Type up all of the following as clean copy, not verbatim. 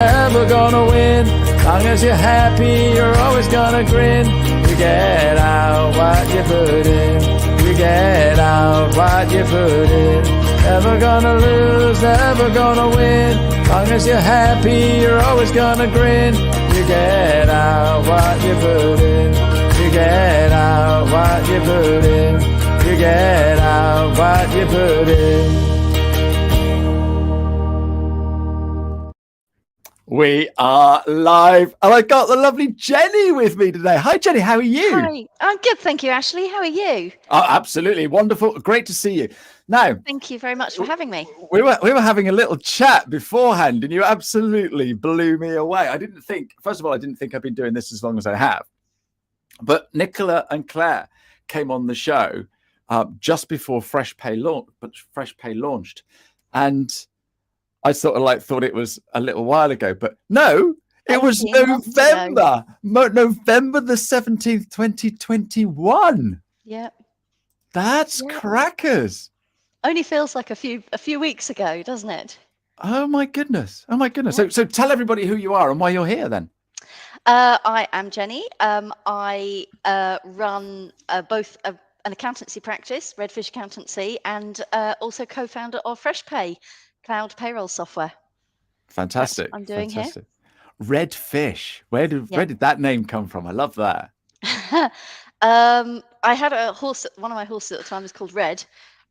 Never gonna win. Long as you're happy, you're always gonna grin. You get out what you put in. You get out what you put in. Never gonna lose, never gonna win. Long as you're happy, you're always gonna grin. You get out what you put in. You get out what you put in. You get out what you put in. We are live, and I got the lovely Jennie with me today. Hi, Jennie. How are you? Hi, I'm good, thank you, Ashley. How are you? Oh, absolutely wonderful. Great to see you. Now, thank you very much for having me. We were having a little chat beforehand, and you absolutely blew me away. First of all, I didn't think I've been doing this as long as I have. But Nicola and Claire came on the show just before Fresh Pay launched, and I sort of thought it was a little while ago, but no, it was November the 17th, 2021. Yeah, that's crackers. Only feels like a few weeks ago, doesn't it? Oh my goodness! So tell everybody who you are and why you're here then. I am Jennie. I run both an accountancy practice, Redfish Accountancy, and also co-founder of Fresh Pay, cloud payroll software. Fantastic. I'm doing fantastic. Here. Redfish. Where did that name come from? I love that. I had a horse. One of my horses at the time was called Red,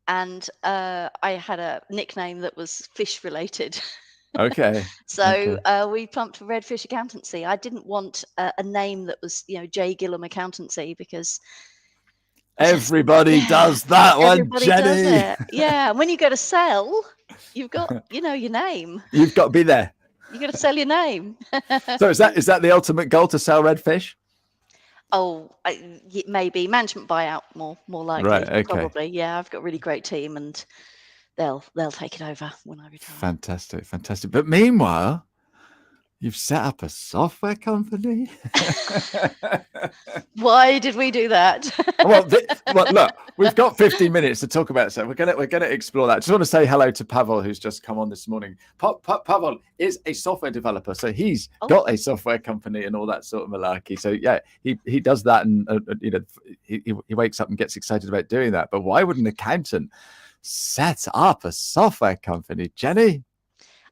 and I had a nickname that was fish related. Okay. So we plumped for Redfish Accountancy. I didn't want a name that was, Jennie Gillam Accountancy, because everybody does that one, everybody Jennie. does it. Yeah, and when you go to sell, you've got, your name. You've got to be there. You got to sell your name. So is that the ultimate goal, to sell Redfish? Oh, maybe management buyout more likely. Right. Okay. Probably. Yeah, I've got a really great team, and they'll take it over when I retire. Fantastic. But meanwhile, you've set up a software company. Why did we do that? well, look, we've got 15 minutes to talk about it, so we're gonna explore that. I just want to say hello to Pavel, who's just come on this morning. Pavel is a software developer, so he's got a software company and all that sort of malarkey. So yeah, he does that, and he wakes up and gets excited about doing that. But why would an accountant set up a software company, Jennie?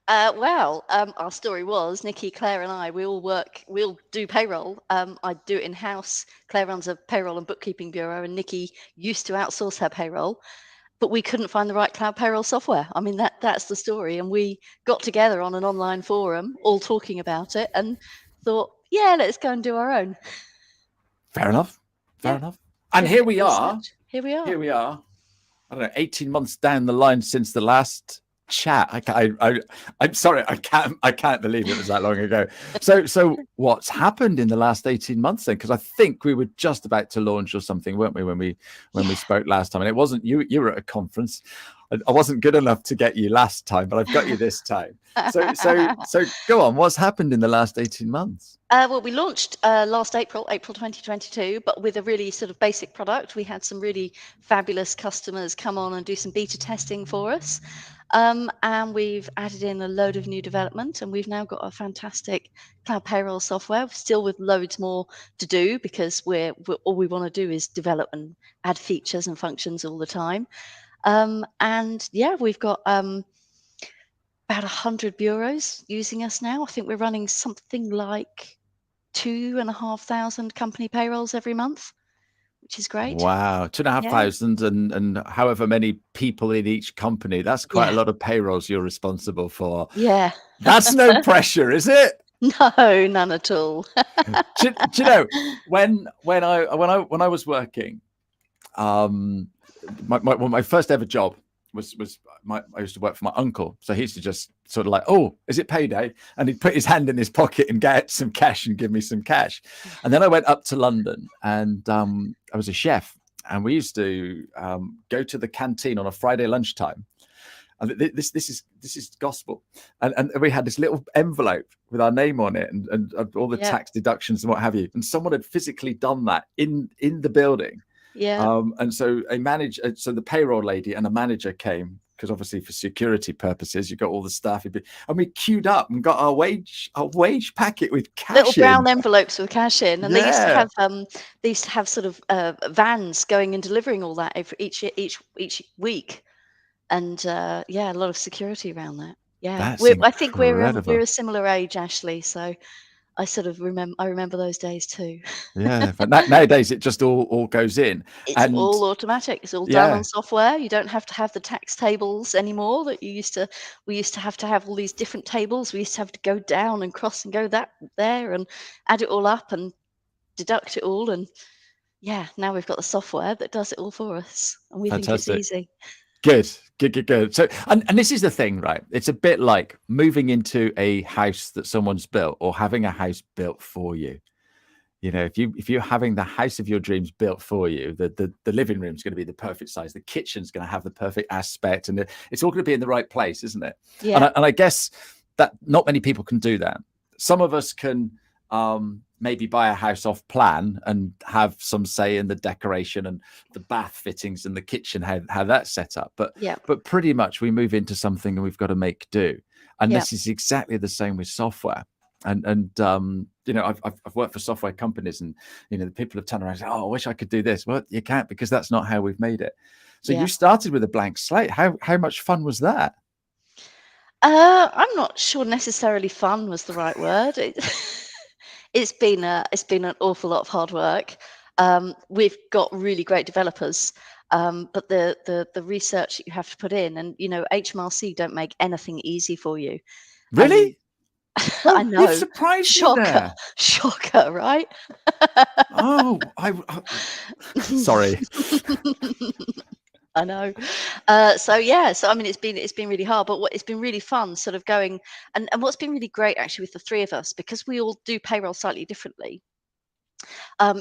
Our story was Nikki, Claire, and I. We'll do payroll. I do it in house. Claire runs a payroll and bookkeeping bureau, and Nikki used to outsource her payroll, but we couldn't find the right cloud payroll software. I mean, that's the story. And we got together on an online forum, all talking about it, and thought, yeah, let's go and do our own. Fair enough. And here we are. Here we are. I don't know, 18 months down the line since the last chat. I'm sorry, I can't believe it was that long ago. So what's happened in the last 18 months then? Because I think we were just about to launch or something, weren't we, when we spoke last time? And it wasn't you were at a conference. I wasn't good enough to get you last time, but I've got you this time. So go on. What's happened in the last 18 months? Well, we launched last April 2022, but with a really sort of basic product. We had some really fabulous customers come on and do some beta testing for us. And we've added in a load of new development, and we've now got a fantastic cloud payroll software, still with loads more to do, because all we want to do is develop and add features and functions all the time. And yeah, we've got about 100 bureaus using us now. I think we're running something like 2,500 company payrolls every month, which is great. Wow, 2,500 and however many people in each company. That's quite a lot of payrolls you're responsible for. Yeah. That's no pressure, is it? No, none at all. do you know, when I was working, my first ever job was I used to work for my uncle. So he used to just sort of like, oh, is it payday? And he'd put his hand in his pocket and get some cash and give me some cash. And then I went up to London, and I was a chef, and we used to go to the canteen on a Friday lunchtime. And this is gospel. And we had this little envelope with our name on it and all the tax deductions and what have you. And someone had physically done that in the building. Yeah. And so so the payroll lady and a manager came because obviously for security purposes, you've got all the staff. And we queued up and got our wage packet with cash Little brown in. envelopes with cash in, and Yeah. they used to have sort of vans going and delivering all that each week, and yeah, a lot of security around that. Yeah, That's I think we're incredible. a similar age, Ashley. So I sort of remember those days too. Yeah, but nowadays it just all goes in, It's and all automatic. It's all done yeah, on software. You don't have to have the tax tables anymore that we used to have all these different tables. We used to have to go down and cross and go there and add it all up and deduct it all. And yeah, now we've got the software that does it all for us. And we think it's fantastic. easy. Good. So, and this is the thing, right? It's a bit like moving into a house that someone's built or having a house built for you. You know, if you're having the house of your dreams built for you, the living room's going to be the perfect size, the kitchen's going to have the perfect aspect, and it's all going to be in the right place, isn't it? Yeah. And I guess that not many people can do that. Some of us can maybe buy a house off plan and have some say in the decoration and the bath fittings and the kitchen, how that's set up. But pretty much we move into something and we've got to make do. And this is exactly the same with software. And you know, I've worked for software companies, and you know, the people have turned around and said, "Oh, I wish I could do this." Well, you can't, because that's not how we've made it. So you started with a blank slate. How much fun was that? I'm not sure necessarily fun was the right word. It's been an awful lot of hard work. We've got really great developers, but the research that you have to put in, and you know, HMRC don't make anything easy for you. Really? I know. You've surprised me there. Shocker, right? Oh, sorry. I know. So I mean, it's been really hard, but it's been really fun, sort of going, and what's been really great actually with the three of us, because we all do payroll slightly differently.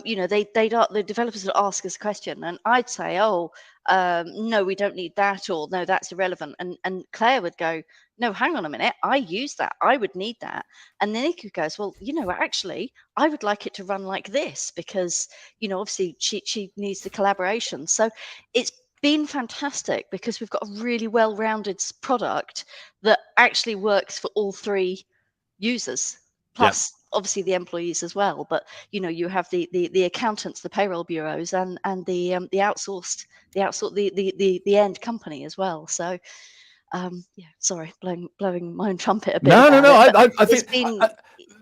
You know, the developers would ask us a question, and I'd say, "Oh, no, we don't need that," or "No, that's irrelevant." And Claire would go, "No, hang on a minute, I use that. I would need that." And then Nico goes, "Well, you know, actually, I would like it to run like this because, you know, obviously she needs the collaboration." So it's been fantastic because we've got a really well-rounded product that actually works for all three users, plus obviously the employees as well. But you know, you have the accountants, the payroll bureaus, and the outsourced the end company as well. So yeah, sorry, blowing my own trumpet a bit. No. I It's think been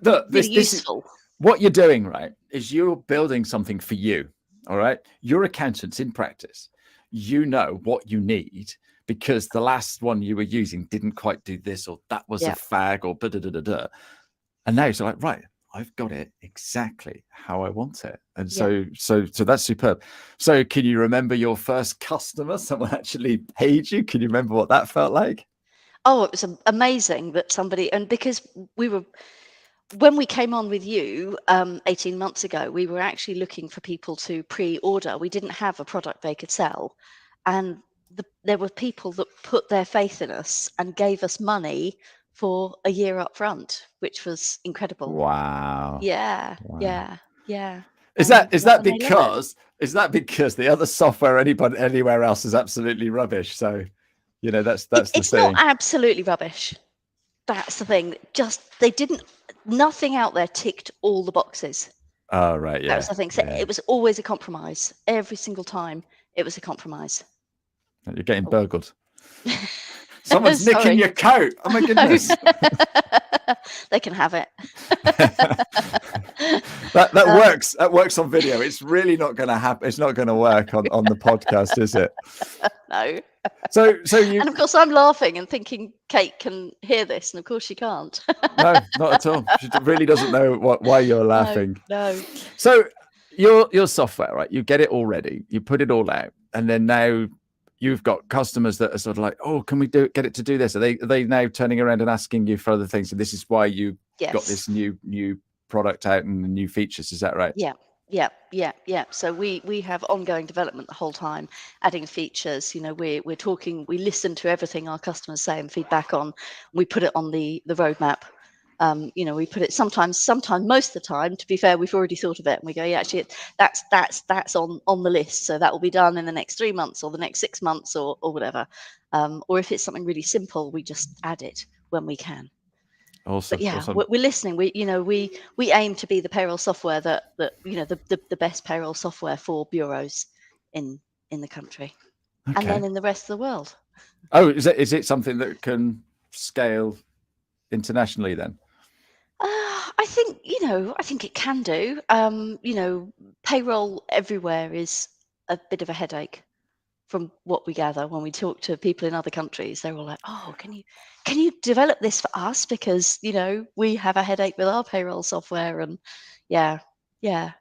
look, really this is useful. what you're doing, right? Is you're building something for you. All right, you're accountants in practice. You know what you need, because the last one you were using didn't quite do this, or that was a fag, or da. And now you're like, right, I've got it exactly how I want it. And so that's superb. So can you remember your first customer? Someone actually paid you? Can you remember what that felt like? Oh, it was amazing that somebody, and because when we came on with you 18 months ago, we were actually looking for people to pre-order. We didn't have a product they could sell. And there were people that put their faith in us and gave us money for a year up front, which was incredible. Wow. Yeah. Is that because the other software anywhere else is absolutely rubbish? So, you know, that's the It's thing. not absolutely rubbish. That's the thing. Just nothing out there ticked all the boxes. Oh, right. Yeah. That was the thing. So it was always a compromise. Every single time it was a compromise. You're getting burgled. Someone's nicking your coat. Oh my goodness. They can have it. that works. That works on video. It's really not going to happen. It's not going to work on the podcast, is it? No. So you. And of course, I'm laughing and thinking Kate can hear this, and of course she can't. No, not at all. She really doesn't know why you're laughing. No. So your software, right? You get it all ready. You put it all out, and then now you've got customers that are sort of like, "Oh, can we get it to do this?" Are they now turning around and asking you for other things? So this is why you got this new product out and the new features. Is that right? Yeah. So we have ongoing development the whole time, adding features. You know, we listen to everything our customers say and feedback on. We put it on the roadmap. We put it sometimes most of the time, to be fair, we've already thought of it and we go, yeah, actually that's on the list, so that will be done in the next 3 months or the next 6 months or whatever. Or if it's something really simple, we just add it when we can. Awesome. But yeah, Awesome. we're listening. We aim to be the payroll software that the best payroll software for bureaus in the country, and then Okay. in the rest of the world. Oh, is it something that can scale internationally then? I think it can do. Payroll everywhere is a bit of a headache from what we gather when we talk to people in other countries. They're all like, "Oh, can you develop this for us? Because we have a headache with our payroll software." And yeah,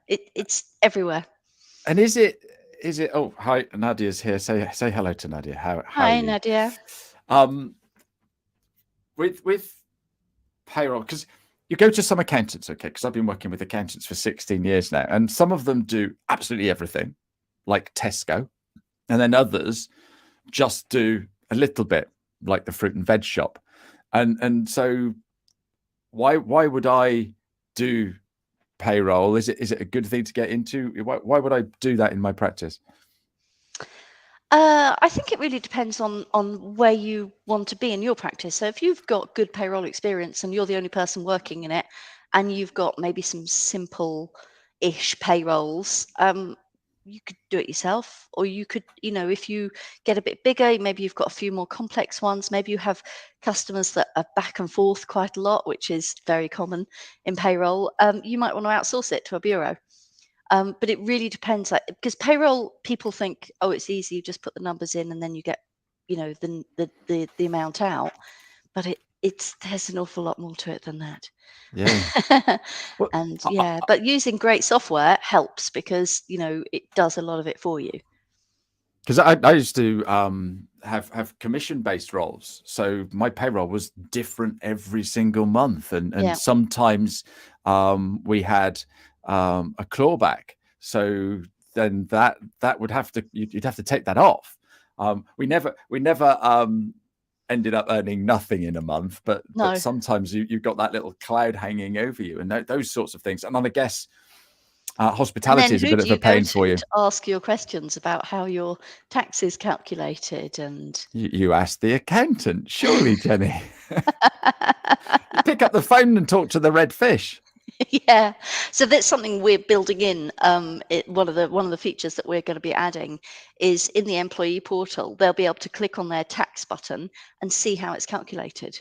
it's everywhere. And is it? Oh, hi, Nadia's here. Say hello to Nadia. How are Hi, you? Nadia. With payroll, because you go to some accountants, okay? Because I've been working with accountants for 16 years now, and some of them do absolutely everything, like Tesco, and then others just do a little bit, like the fruit and veg shop. And so why would I do payroll? Is it a good thing to get into? Why would I do that in my practice? I think it really depends on where you want to be in your practice. So if you've got good payroll experience and you're the only person working in it, and you've got maybe some simple-ish payrolls, you could do it yourself. Or you could, if you get a bit bigger, maybe you've got a few more complex ones. Maybe you have customers that are back and forth quite a lot, which is very common in payroll. You might want to outsource it to a bureau. But it really depends, because payroll, people think, oh, it's easy, you just put the numbers in and then you get, the amount out. But there's an awful lot more to it than that. Yeah. Well, And but using great software helps, because it does a lot of it for you. because I used to have commission-based roles, so my payroll was different every single month, and Yeah. sometimes we had a clawback, so then that would have to, you'd have to take that off. We never ended up earning nothing in a month, but No. sometimes you've got that little cloud hanging over you, and those sorts of things. And I guess hospitality is a bit of a pain for you. To ask your questions about how your tax is calculated? And You ask the accountant, surely, Jenny. You pick up the phone and talk to the red fish. Yeah, so that's something we're building in. One of the features that we're going to be adding is in the employee portal. They'll be able to click on their tax button and see how it's calculated,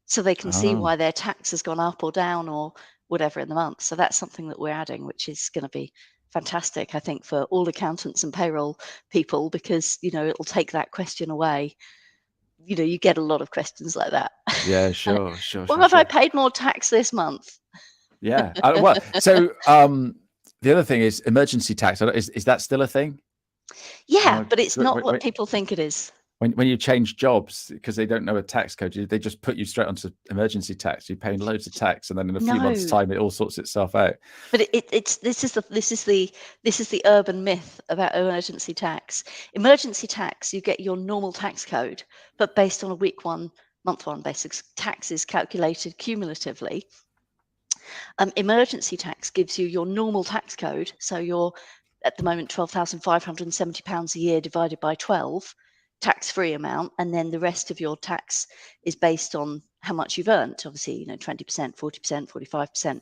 so they can see why their tax has gone up or down or whatever in the month. So that's something that we're adding, which is going to be fantastic, I think, for all accountants and payroll people, because it'll take that question away. You get a lot of questions like that. Yeah, sure. Well, have I paid more tax this month? Yeah. Well, so the other thing is emergency tax. Is that still a thing? Yeah, but it's not what people think it is. When you change jobs, because they don't know a tax code, they just put you straight onto emergency tax. You're paying loads of tax, and then in a few months' time, it all sorts itself out. But this is the urban myth about emergency tax. Emergency tax, you get your normal tax code, but based on a week one, month one basis. Tax is calculated cumulatively. Emergency tax gives you your normal tax code, so you're at the moment £12,570 a year divided by 12. Tax-free amount, and then the rest of your tax is based on how much you've earned. Obviously, 20%, 40%, 45%.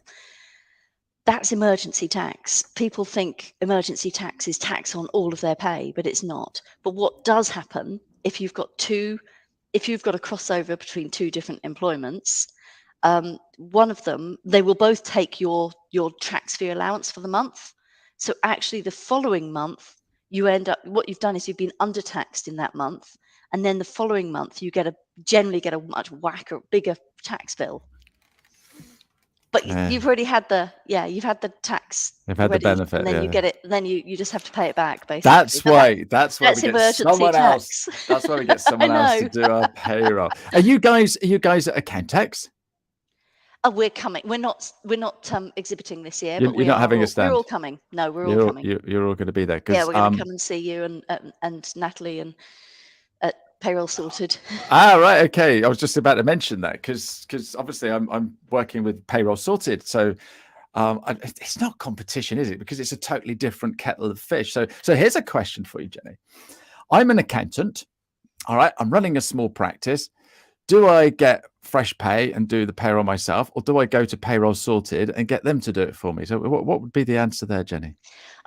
That's emergency tax. People think emergency tax is tax on all of their pay, but it's not. But what does happen if you've got a crossover between two different employments, one of them, they will both take your tax-free allowance for the month. So actually the following month, you end up, what you've done is you've been undertaxed in that month, and then the following month you generally get a much bigger tax bill. But you've already had you've had the tax. You've had the benefit, and then you get it. Then you just have to pay it back, basically. That's why we get someone tax. else. That's why we get someone else to do our payroll. Are you guys at Accountex? Oh, we're coming. We're not exhibiting this year, but you're not having a stand. We're all coming. No, we're all coming. You're all going to be there. Yeah, we're going to come and see you and Natalie and Payroll Sorted. Ah, right. Okay. I was just about to mention that because obviously I'm working with Payroll Sorted. So it's not competition, is it? Because it's a totally different kettle of fish. So here's a question for you, Jenny. I'm an accountant. All right. I'm running a small practice. Do I get fresh pay and do the payroll myself, or do I go to Payroll Sorted and get them to do it for me? So what would be the answer there, Jenny?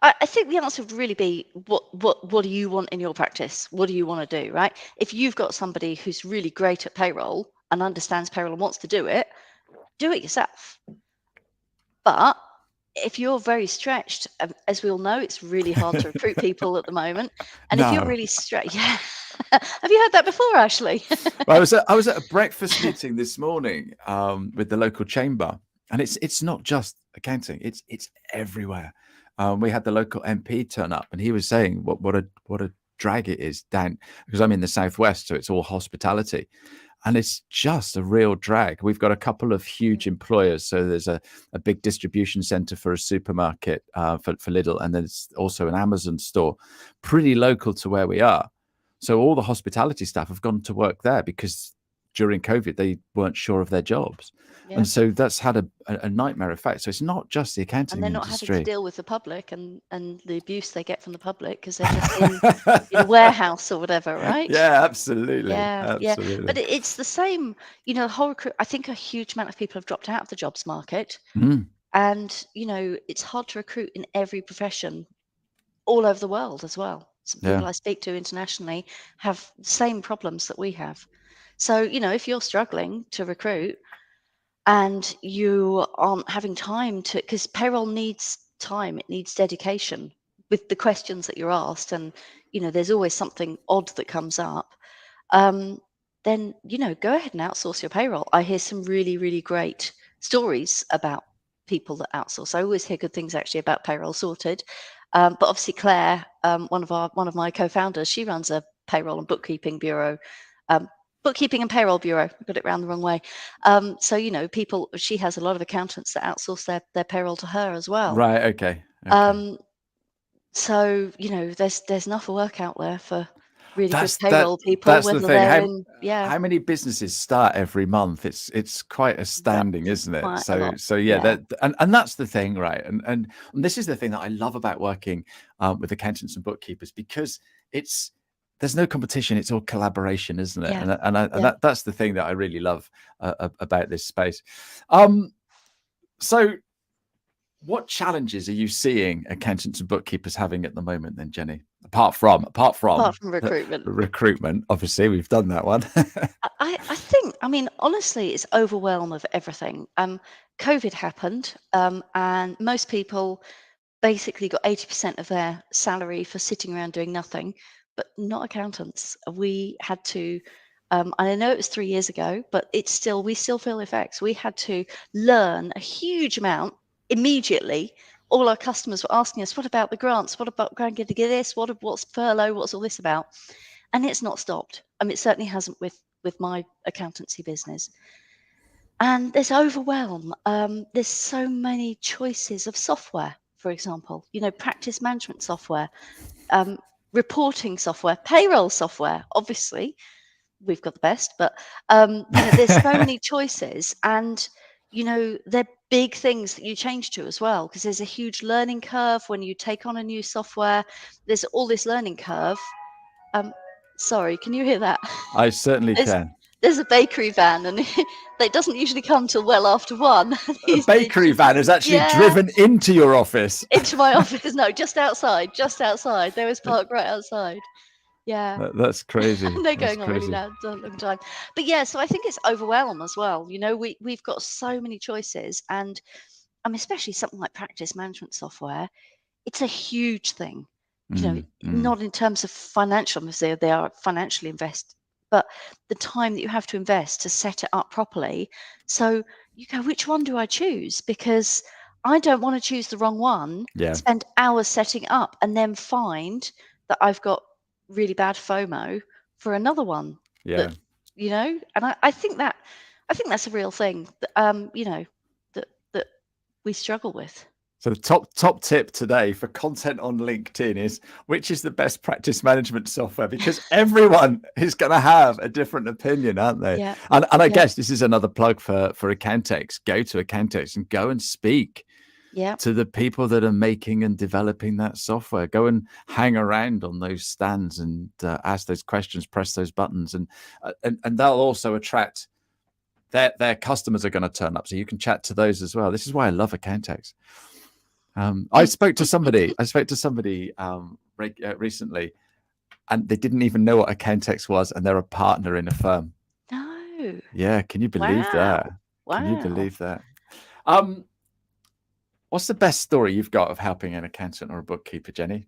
I think the answer would really be what do you want in your practice? What do you want to do, right? If you've got somebody who's really great at payroll and understands payroll and wants to do it yourself. But if you're very stretched, as we all know, it's really hard to recruit people at the moment. And if you're No. really stretched, yeah. Have you heard that before, Ashley? Well, I was at a breakfast meeting this morning with the local chamber, and it's not just accounting; it's everywhere. We had the local MP turn up, and he was saying what a drag it is down, because I'm in the southwest, so it's all hospitality, and it's just a real drag. We've got a couple of huge employers, so there's a big distribution center for a supermarket for Lidl, and there's also an Amazon store, pretty local to where we are. So all the hospitality staff have gone to work there because during COVID they weren't sure of their jobs, Yeah. and so that's had a nightmare effect. So it's not just the And accounting they're not having to industry. deal with the public and the abuse they get from the public because they're just in a warehouse or whatever, right? Yeah, absolutely, Yeah, yeah. But absolutely. it's the same, the whole I think a huge amount of people have dropped out of the jobs market. Mm, And, it's hard to recruit in every profession all over the world as well. Some yeah, people I speak to internationally have the same problems that we have. So, if you're struggling to recruit and you aren't having time to, because payroll needs time, it needs dedication with the questions that you're asked, and there's always something odd that comes up. um, then go ahead and outsource your payroll. I hear some really, really great stories about people that outsource. I always hear good things actually about Payroll Sorted. But obviously Claire, one of my co-founders, she runs a payroll and bookkeeping bureau. Bookkeeping and payroll bureau. I got it round the wrong way. So people. She has a lot of accountants that outsource their payroll to her as well. right. Okay. Um, so there's enough work out there for really good That's payroll people, that's the whether thing. they're in How many businesses start every month? It's quite astounding, that's isn't it? quite a lot. So yeah, Yeah, that and that's the thing, right? And this is the thing that I love about working with accountants and bookkeepers, because there's no competition. It's all collaboration, isn't it? yeah, And yeah. that's the thing that I really love about this space. So what challenges are you seeing accountants and bookkeepers having at the moment then, Jenny? Apart from Apart from recruitment. recruitment, obviously we've done that one. I think, honestly, it's overwhelm of everything. COVID happened, and most people basically got 80% of their salary for sitting around doing nothing, but not accountants. We had to, and I know it was 3 years ago, but we still feel the effects. We had to learn a huge amount immediately. All our customers were asking us, what about the grants? What about going to get this? What's furlough? What's all this about? And it's not stopped. It certainly hasn't with my accountancy business. And there's overwhelm. There's so many choices of software, for example, practice management software, reporting software, payroll software. Obviously, we've got the best, but there's so many choices, and they're big things that you change to as well, because there's a huge learning curve when you take on a new software. There's all this learning curve. Sorry, can you hear that? I certainly There's can. there's a bakery van, and it doesn't usually come till well after 1. A bakery van has actually Yeah, driven into your office. into my office. No, just outside, just outside. They was parked right outside. Yeah. That's crazy. And they're That's going on really crazy. loud a long time. But yeah, so I think it's overwhelm as well. We've got so many choices, and especially something like practice management software, it's a huge thing. Mm, mm. Not in terms of financial, obviously they are financially invested, but the time that you have to invest to set it up properly. So you go, which one do I choose? Because I don't want to choose the wrong one, Yeah, spend hours setting it up, and then find that I've got really bad FOMO for another one that, yeah. and I think that's a real thing that, that we struggle with. So the top tip today for content on LinkedIn is, which is the best practice management software? Because everyone is going to have a different opinion, aren't they? Yeah. And I Yeah. guess this is another plug for Accountex. Go to Accountex and go and speak Yeah. to the people that are making and developing that software. Go and hang around on those stands and ask those questions, press those buttons, and they'll also attract their customers are going to turn up, so you can chat to those as well. This is why I love Accountex. I spoke to somebody recently, and they didn't even know what Accountex was, and they're a partner in a firm. No. Yeah, can you believe that? Wow. Can you believe that? What's the best story you've got of helping an accountant or a bookkeeper, Jenny?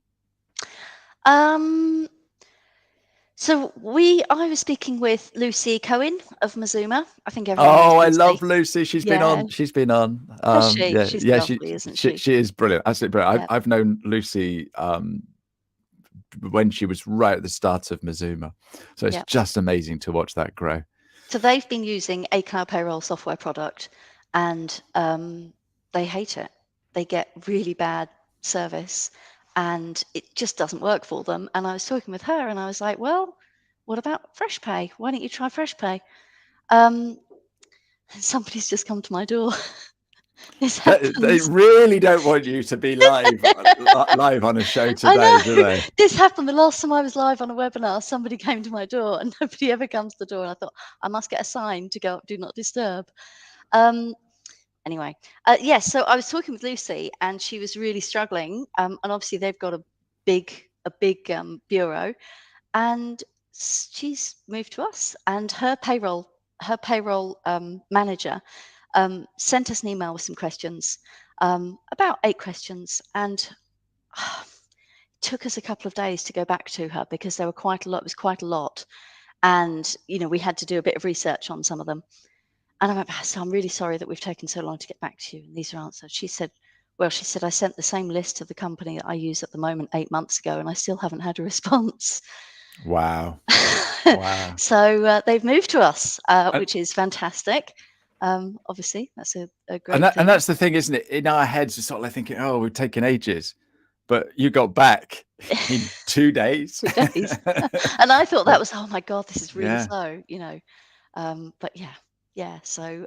So I was speaking with Lucy Cohen of Mazuma. I think everyone knows Oh, I Lucy. love Lucy. She's been Yeah. on. She's been on. Has she? Yeah, She's yeah. lovely, isn't she? She is brilliant. Absolutely brilliant. Yeah. I've known Lucy when she was right at the start of Mazuma, so it's Yeah. just amazing to watch that grow. So they've been using a cloud payroll software product, and they hate it. They get really bad service, and it just doesn't work for them. And I was talking with her, and I was like, "Well, what about FreshPay? Why don't you try FreshPay?" Somebody's just come to my door. This They happens. really don't want you to be live on a show I today, do know. they? This happened the last time I was live on a webinar. Somebody came to my door, and nobody ever comes to the door. And I thought I must get a sign to go up, do not disturb. Anyway, yes. So I was talking with Lucy, and she was really struggling. And obviously they've got a big bureau, and she's moved to us. And her payroll manager sent us an email with some questions, about 8 questions, and took us a couple of days to go back to her because there were quite a lot. It was quite a lot, and we had to do a bit of research on some of them. And I went, "So I'm really sorry that we've taken so long to get back to you, and these are answered." She said, "Well," she said, "I sent the same list to the company that I use at the moment 8 months ago, and I still haven't had a response." Wow. Wow. So they've moved to us, which is fantastic. Obviously, that's a great thing. And that's the thing, isn't it? In our heads, we're sort of like thinking, "Oh, we've taken ages," but you got back in 2 days. 2 days. And I thought that was, "Oh my God, this is really Yeah. slow," but yeah. So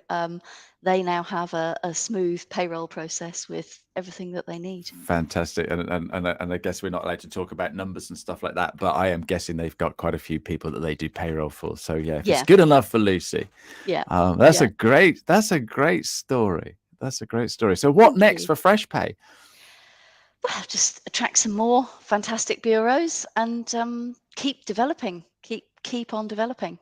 they now have a smooth payroll process with everything that they need. Fantastic. And I guess we're not allowed to talk about numbers and stuff like that, but I am guessing they've got quite a few people that they do payroll for. So yeah, if it's Yeah. good enough for Lucy, Yeah. that's Yeah. a great story. That's a great story. So what Thank next you. for FreshPay? Well, just attract some more fantastic bureaus and keep developing. Keep on developing.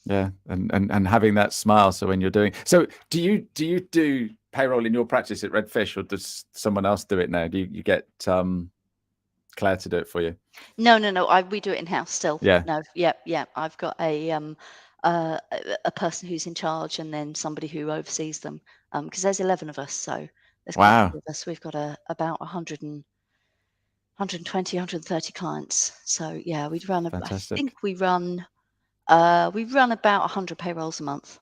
Yeah, and having that smile. So when you're doing, so do you do payroll in your practice at Redfish, or does someone else do it now? Do you get Claire to do it for you? No. We do it in house still. Yeah. No. Yeah. I've got a person who's in charge, and then somebody who oversees them. Because there's 11 of us, so there's quite a Wow. few of us. We've got about 120, 130 clients. So yeah, I Fantastic. think we run about 100 payrolls a month.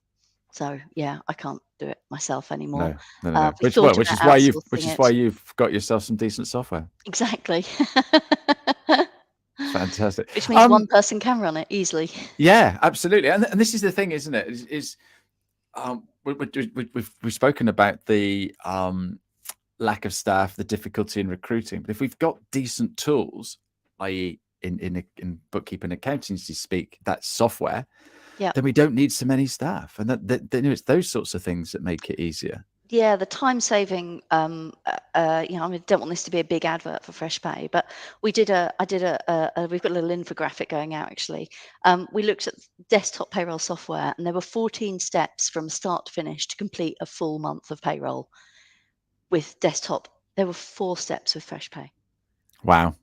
So yeah, I can't do it myself anymore. No. We Which thought is about why outsourcing it. you've got yourself some decent software. Exactly. Fantastic. Which means one person can run it easily. Yeah, absolutely. And this is the thing, isn't it? We've spoken about the lack of staff, the difficulty in recruiting. But if we've got decent tools, i.e., in bookkeeping accountancy speak, that's software, Yeah. then we don't need so many staff, and that it's those sorts of things that make it easier. Yeah, the time saving. I don't want this to be a big advert for FreshPay, but we've got a little infographic going out actually. We looked at desktop payroll software, and there were 14 steps from start to finish to complete a full month of payroll. With desktop, there were 4 steps with FreshPay. Wow.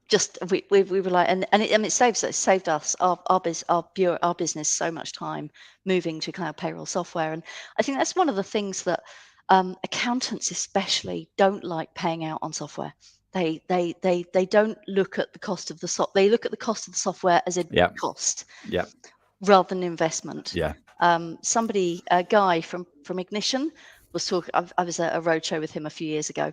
Just we were like, and it saved us our business so much time moving to cloud payroll software. And I think that's one of the things that accountants especially don't like paying out on software. They don't look at the cost of the they look at the cost of the software as a cost Yeah. rather than investment. Yeah. A guy from Ignition was talking. I was at a roadshow with him a few years ago,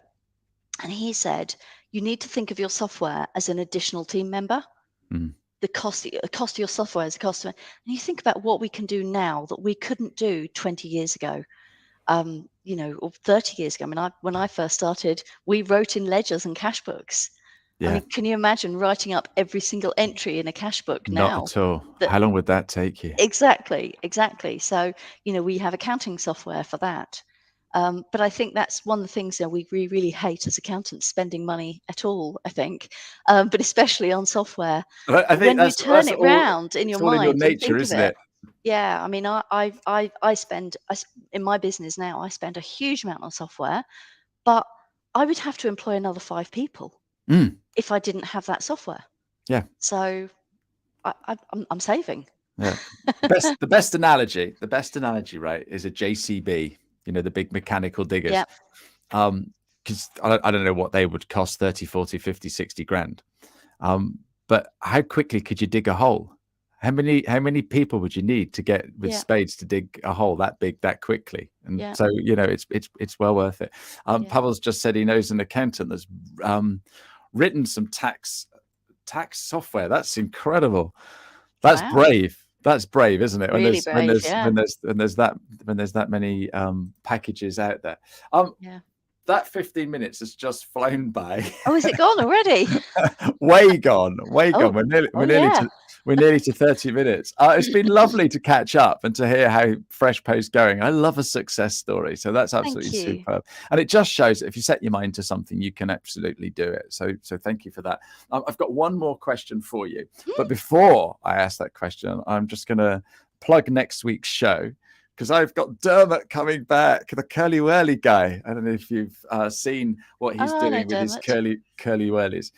and he said, you need to think of your software as an additional team member. Mm. The cost of your software is a cost of it. And you think about what we can do now that we couldn't do 20 years ago, or 30 years ago. I mean, when I first started, we wrote in ledgers and cash books. Yeah. I mean, can you imagine writing up every single entry in a cash book now? Not at all. How long would that take you? Exactly. So, we have accounting software for that. But I think that's one of the things that we really hate as accountants, spending money at all, I think, but especially on software. I think when you turn it round in your mind, in your nature, isn't it? Yeah, I mean, I spend in my business now, I spend a huge amount on software, but I would have to employ another 5 people if I didn't have that software. Yeah. So I'm saving. Yeah. The best analogy, right, is a JCB. The big mechanical diggers. Yeah. Because I don't know what they would cost, 30, 40, 50, 60 grand. But how quickly could you dig a hole? How many people would you need to get with spades to dig a hole that big that quickly? And so, it's well worth it. Pavel's just said he knows an accountant that's written some tax software. That's incredible. That's brave. That's brave, isn't it? Really when brave, there's that many packages out there. That 15 minutes has just flown by. Oh, is it gone already? Way gone. We're nearly to 30 minutes. It's been lovely to catch up and to hear how FreshPo's going. I love a success story, so that's absolutely superb. And it just shows that if you set your mind to something, you can absolutely do it. So thank you for that. I've got one more question for you, but before I ask that question, I'm just going to plug next week's show, because I've got Dermot coming back, the curly whirly guy. I don't know if you've seen what he's doing with his curly whirlies.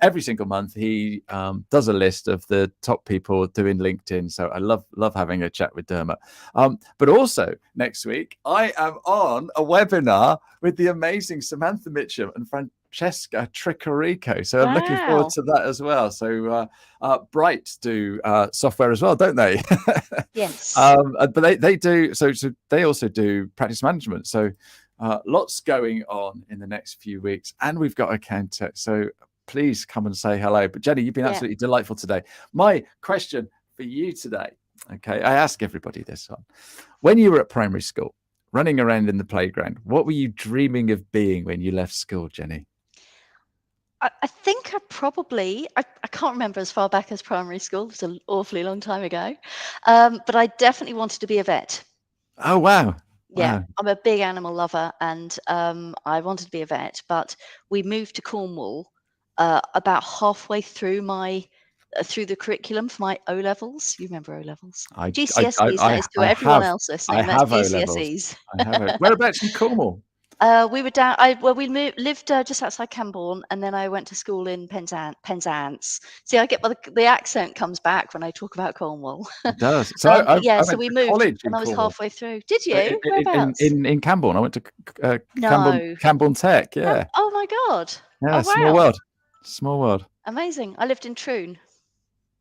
Every single month, he does a list of the top people doing LinkedIn. So I love having a chat with Dermot. But also next week, I am on a webinar with the amazing Samantha Mitchum and Francesca Tricorico. So I'm looking forward to that as well. So Bright do software as well, don't they? Yes. But they do. So they also do practice management. So lots going on in the next few weeks. And we've got Accountex. So please come and say hello. But Jennie, you've been absolutely delightful today. My question for you today, okay, I ask everybody this one. When you were at primary school, running around in the playground, what were you dreaming of being when you left school, Jennie? I think I can't remember as far back as primary school. It was an awfully long time ago. But I definitely wanted to be a vet. Oh, wow. Yeah, Wow. I'm a big animal lover, and I wanted to be a vet, but we moved to Cornwall about halfway through the curriculum for my O levels. You remember O levels? GCSEs to everyone else listening. That's GCSEs. I have it. Whereabouts in Cornwall? We were down. We lived just outside Camborne, and then I went to school in Penzance. See, I get the accent comes back when I talk about Cornwall. It does. So so we moved, and I was halfway through. Did you? Whereabouts? In Camborne. I went to Camborne Tech. Yeah. Oh my God. Yeah. Oh, wow. Small world. Small world. Amazing. I lived in Troon.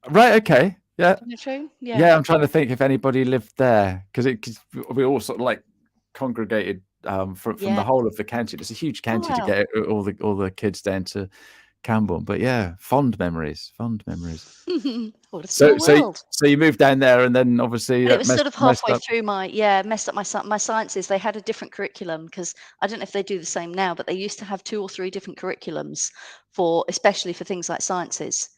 Right. Okay. Yeah. Troon? Yeah. I'm trying to think if anybody lived there, because we all sort of like congregated from the whole of the county. It's a huge county to get all the kids down to Camborne. But yeah, fond memories. What a small world. So you moved down there, and then obviously it was sort of halfway through messed up my sciences. They had a different curriculum, because I don't know if they do the same now, but they used to have 2 or 3 different curriculums especially for things like sciences.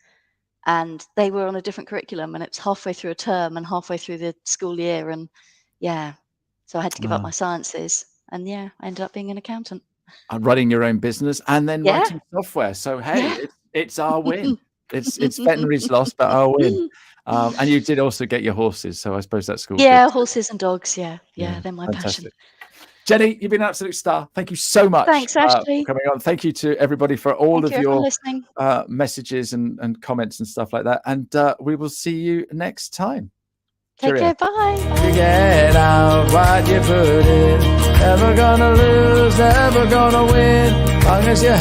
And they were on a different curriculum, and it was halfway through a term and halfway through the school year, and so I had to give up my sciences, and I ended up being an accountant. And running your own business, and then writing software. So hey, it's our win. It's veterinary's loss, but our win. And you did also get your horses, so I suppose that's cool. Yeah, horses and dogs. Yeah, they're my passion. Jennie, you've been an absolute star. Thank you so much. Thanks, Ashley. For coming on. Thank you to everybody for all of your listening. Messages and comments and stuff like that. And we will see you next time. Take care. Bye. Get out what you put in. Never gonna lose, never gonna win. Long as you